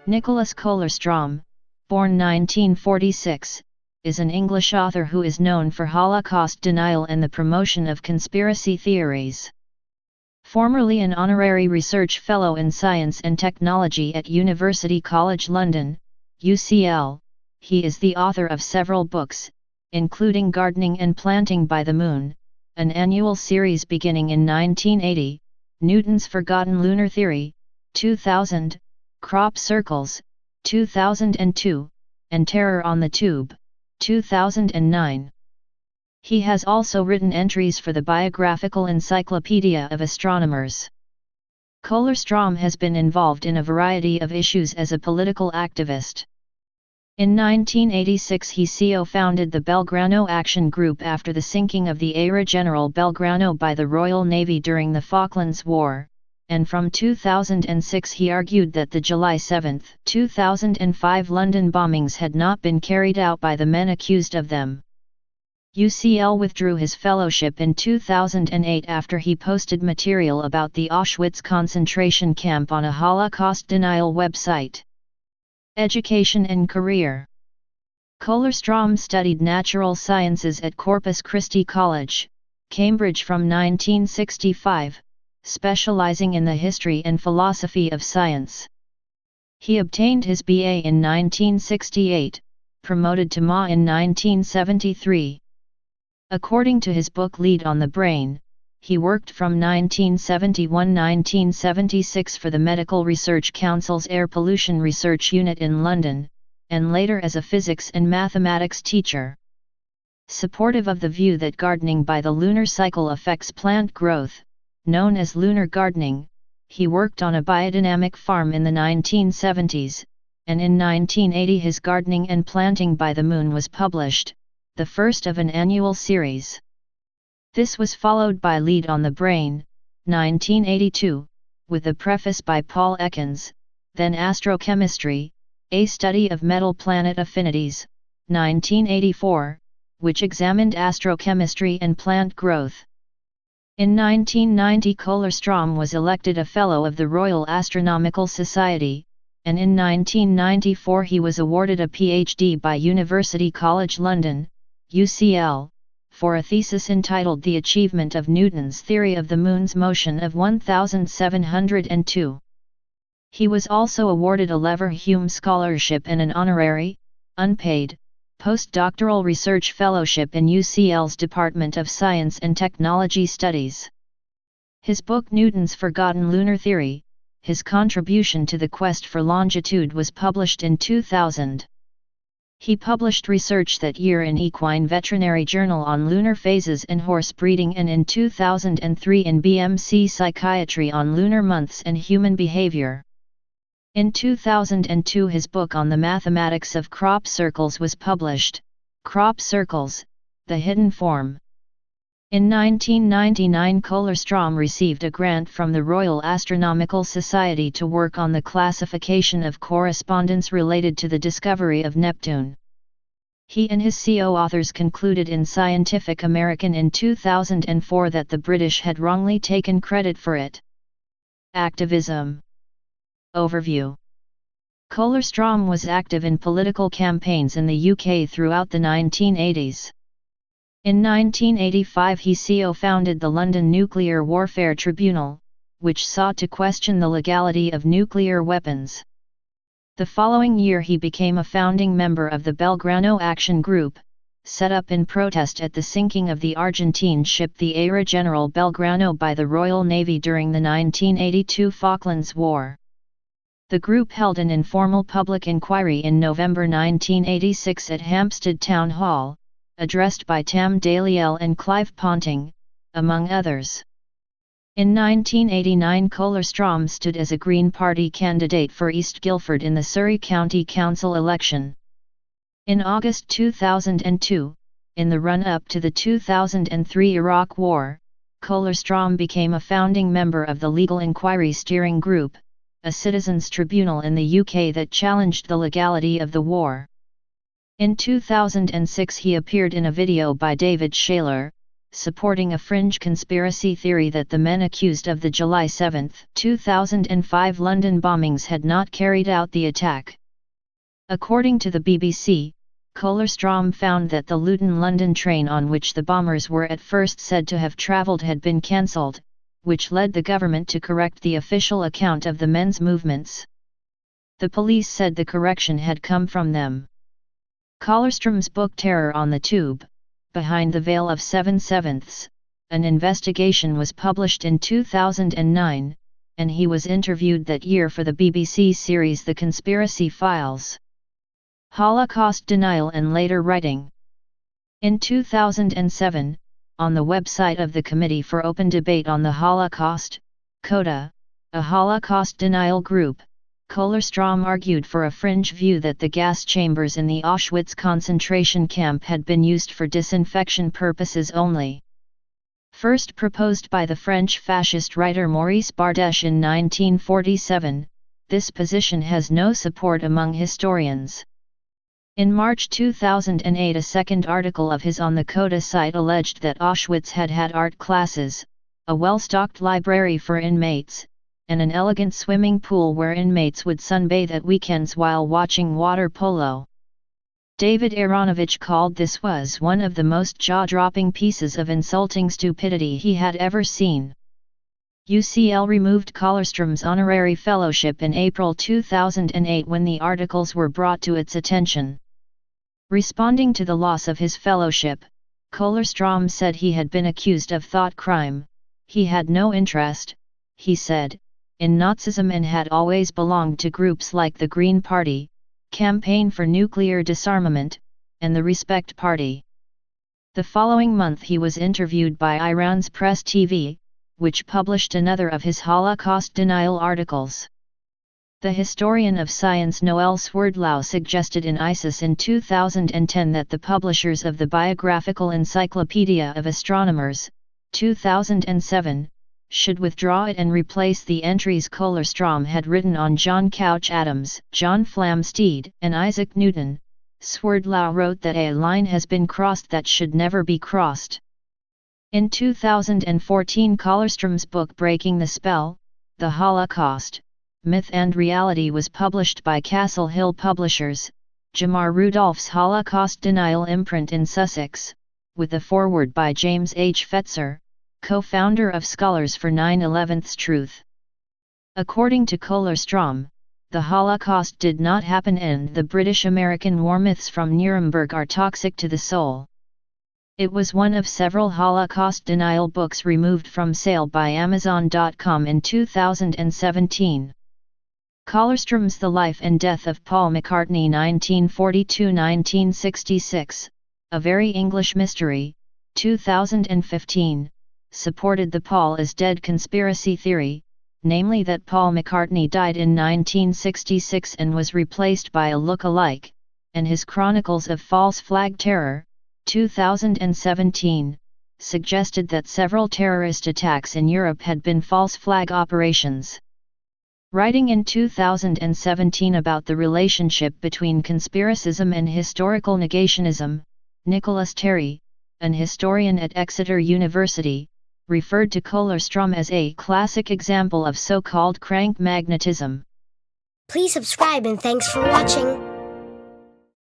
Nicholas Kollerstrom, born 1946, is an English author who is known for Holocaust denial and the promotion of conspiracy theories. Formerly an honorary research fellow in science and technology at University College London, UCL, he is the author of several books, including Gardening and Planting by the Moon, an annual series beginning in 1980, Newton's Forgotten Lunar Theory, 2000, Crop Circles, 2002, and Terror on the Tube, 2009. He has also written entries for the Biographical Encyclopedia of Astronomers. Kollerstrom has been involved in a variety of issues as a political activist. In 1986 he co-founded the Belgrano Action Group after the sinking of the Aera General Belgrano by the Royal Navy during the Falklands War, and from 2006 he argued that the July 7, 2005 London bombings had not been carried out by the men accused of them. UCL withdrew his fellowship in 2008 after he posted material about the Auschwitz concentration camp on a Holocaust denial website. Education and career. Kollerstrom studied natural sciences at Corpus Christi College, Cambridge from 1965, specializing in the history and philosophy of science. He obtained his BA in 1968, promoted to MA in 1973. According to his book Lead on the Brain, he worked from 1971–1976 for the Medical Research Council's Air Pollution Research Unit in London, and later as a physics and mathematics teacher. Supportive of the view that gardening by the lunar cycle affects plant growth, known as lunar gardening, he worked on a biodynamic farm in the 1970s, and in 1980 his Gardening and Planting by the Moon was published, the first of an annual series. This was followed by Lead on the Brain, 1982, with a preface by Paul Ekins, then Astrochemistry, A Study of Metal-Planet Affinities, 1984, which examined astrochemistry and plant growth. In 1990 Kollerstrom was elected a Fellow of the Royal Astronomical Society, and in 1994 he was awarded a PhD by University College London, UCL, for a thesis entitled The Achievement of Newton's Theory of the Moon's Motion of 1702. He was also awarded a Leverhulme Scholarship and an honorary, unpaid, postdoctoral research fellowship in UCL's Department of Science and Technology Studies. His book Newton's Forgotten Lunar Theory, his contribution to the quest for longitude, was published in 2000. He published research that year in Equine Veterinary Journal on lunar phases and horse breeding, and in 2003 in BMC Psychiatry on lunar months and human behavior. In 2002 his book on the mathematics of crop circles was published, Crop Circles, The Hidden Form. In 1999 Kollerstrom received a grant from the Royal Astronomical Society to work on the classification of correspondence related to the discovery of Neptune. He and his co-authors concluded in Scientific American in 2004 that the British had wrongly taken credit for it. Activism Overview. Kollerstrom was active in political campaigns in the UK throughout the 1980s. In 1985 he co-founded the London Nuclear Warfare Tribunal, which sought to question the legality of nuclear weapons. The following year he became a founding member of the Belgrano Action Group, set up in protest at the sinking of the Argentine ship the Aera General Belgrano by the Royal Navy during the 1982 Falklands War. The group held an informal public inquiry in November 1986 at Hampstead Town Hall, addressed by Tam Dalyell and Clive Ponting, among others. In 1989 Kollerstrom stood as a Green Party candidate for East Guildford in the Surrey County Council election. In August 2002, in the run-up to the 2003 Iraq War, Kollerstrom became a founding member of the Legal Inquiry Steering Group, a citizens' tribunal in the UK that challenged the legality of the war. In 2006 he appeared in a video by David Shaler, supporting a fringe conspiracy theory that the men accused of the July 7, 2005 London bombings had not carried out the attack. According to the BBC, Kollerstrom found that the Luton London train on which the bombers were at first said to have travelled had been cancelled, which led the government to correct the official account of the men's movements. The police said the correction had come from them. Kollerstrom's book Terror on the Tube, Behind the Veil of 7/7, an investigation was published in 2009, and he was interviewed that year for the BBC series The Conspiracy Files. Holocaust Denial and Later Writing. In 2007, on the website of the Committee for Open Debate on the Holocaust, CODA, a Holocaust denial group, Kollerstrom argued for a fringe view that the gas chambers in the Auschwitz concentration camp had been used for disinfection purposes only. First proposed by the French fascist writer Maurice Bardèche in 1947, this position has no support among historians. In March 2008, a second article of his on the CODA site alleged that Auschwitz had had art classes, a well-stocked library for inmates, and an elegant swimming pool where inmates would sunbathe at weekends while watching water polo. David Aronovich called this was one of the most jaw-dropping pieces of insulting stupidity he had ever seen. UCL removed Kollerstrom's honorary fellowship in April 2008 when the articles were brought to its attention. Responding to the loss of his fellowship, Kollerstrom said he had been accused of thought crime. He had no interest, he said, in Nazism and had always belonged to groups like the Green Party, Campaign for Nuclear Disarmament, and the Respect Party. The following month he was interviewed by Iran's Press TV, which published another of his Holocaust denial articles. The historian of science Noel Swerdlow suggested in ISIS in 2010 that the publishers of the Biographical Encyclopedia of Astronomers, 2007, should withdraw it and replace the entries Kollerstrom had written on John Couch Adams, John Flamsteed, and Isaac Newton. Swerdlow wrote that a line has been crossed that should never be crossed. In 2014, Kollerstrom's book Breaking the Spell, The Holocaust, Myth and Reality was published by Castle Hill Publishers, Jamar Rudolph's Holocaust Denial imprint in Sussex, with a foreword by James H. Fetzer, co-founder of Scholars for 9/11 Truth. According to Kollerstrom, the Holocaust did not happen and the British-American war myths from Nuremberg are toxic to the soul. It was one of several Holocaust denial books removed from sale by Amazon.com in 2017. Kollerstrom's The Life and Death of Paul McCartney 1942–1966, A Very English Mystery, 2015, supported the Paul is dead conspiracy theory, namely that Paul McCartney died in 1966 and was replaced by a look-alike, and his Chronicles of False Flag Terror, 2017, suggested that several terrorist attacks in Europe had been false flag operations. Writing in 2017 about the relationship between conspiracism and historical negationism, Nicholas Terry, an historian at Exeter University, referred to Kollerstrom as a classic example of so-called crank magnetism. Please subscribe and thanks for watching.